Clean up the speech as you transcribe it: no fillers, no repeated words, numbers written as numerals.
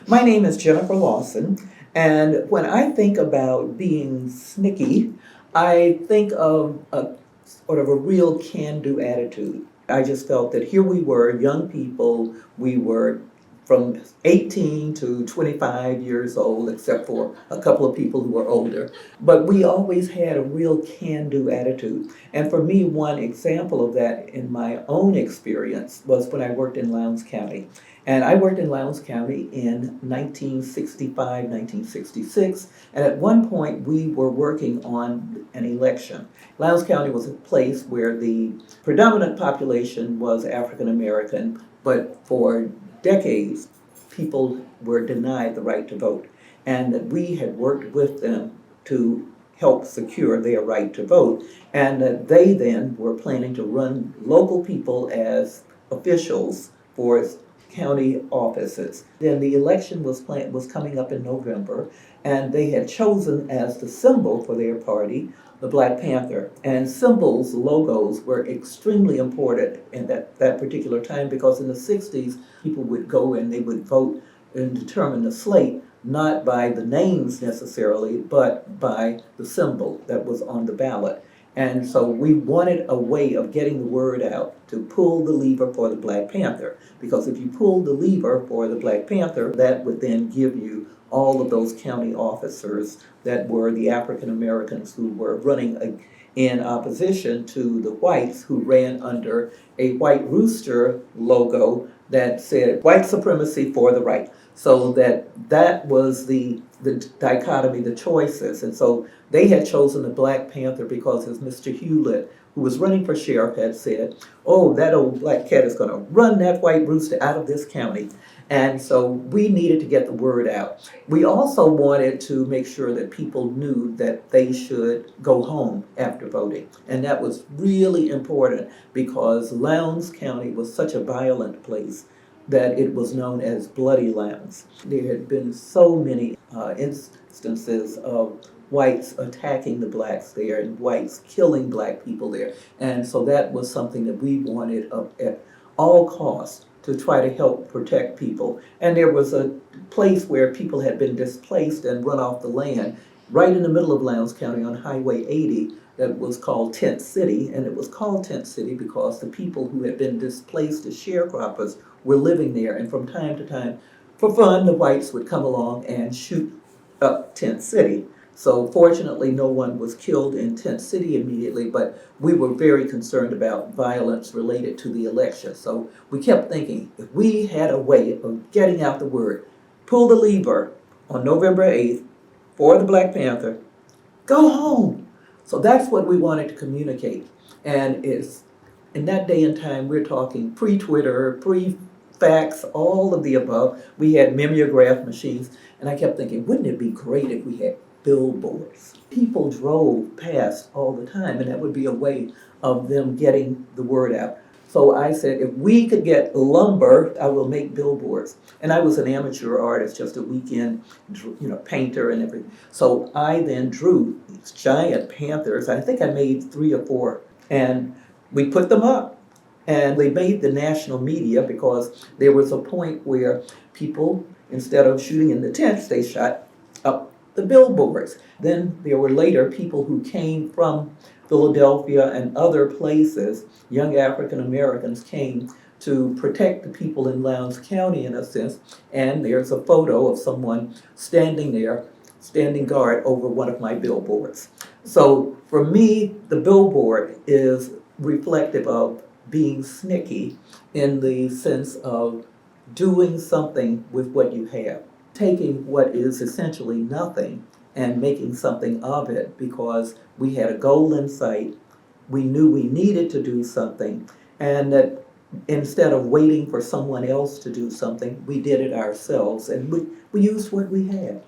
My name is Jennifer Lawson, and when I think about being snicky, I think of a sort of a real can-do attitude. I just felt that here we were, young people, we were from 18 to 25 years old, except for a couple of people who were older. But we always had a real can-do attitude. And for me, one example of that in my own experience was when I worked in Lowndes County. And I worked in Lowndes County in 1965, 1966, and at one point we were working on an election. Lowndes County was a place where the predominant population was African American, but for decades people were denied the right to vote. And that we had worked with them to help secure their right to vote, and that they then were planning to run local people as officials for county offices. Then the election was coming up in November, and they had chosen as the symbol for their party the Black Panther. And symbols, logos, were extremely important in that particular time because in the 60s, people would go and they would vote and determine the slate not by the names necessarily, but by the symbol that was on the ballot. And so we wanted a way of getting the word out to pull the lever for the Black Panther. Because if you pulled the lever for the Black Panther, that would then give you all of those county officers that were the African Americans who were running in opposition to the whites who ran under a white rooster logo that said white supremacy for the right. So that was the dichotomy, the choices. And so they had chosen the Black Panther because, as Mr. Hewlett, who was running for sheriff, had said, oh, that old black cat is going to run that white rooster out of this county. And so we needed to get the word out. We also wanted to make sure that people knew that they should go home after voting. And that was really important because Lowndes County was such a violent place that it was known as Bloody Lowndes. There had been so many instances of whites attacking the blacks there and whites killing black people there. And so that was something that we wanted at all costs to try to help protect people. And there was a place where people had been displaced and run off the land right in the middle of Lowndes County on Highway 80 that was called Tent City. And it was called Tent City because the people who had been displaced as sharecroppers were living there. And from time to time, for fun, the whites would come along and shoot up Tent City. So fortunately, no one was killed in Tent City immediately, but we were very concerned about violence related to the election. So we kept thinking, if we had a way of getting out the word, pull the lever on November 8th for the Black Panther, go home. So that's what we wanted to communicate. And it's in that day and time, we're talking pre-Twitter, pre-fax, all of the above. We had mimeograph machines, and I kept thinking, wouldn't it be great if we had billboards? People drove past all the time, and that would be a way of them getting the word out. So I said, if we could get lumber, I will make billboards. And I was an amateur artist, just a weekend, painter and everything. So I then drew these giant panthers. I think I made 3 or 4, and we put them up. And they made the national media because there was a point where people, instead of shooting in the tents, they shot up the billboards. Then there were later people who came from Philadelphia and other places, young African Americans came to protect the people in Lowndes County in a sense. And there's a photo of someone standing there, standing guard over one of my billboards. So for me, the billboard is reflective of being snicky in the sense of doing something with what you have, taking what is essentially nothing and making something of it because we had a goal in sight. We knew we needed to do something, and that instead of waiting for someone else to do something, we did it ourselves, and we used what we had.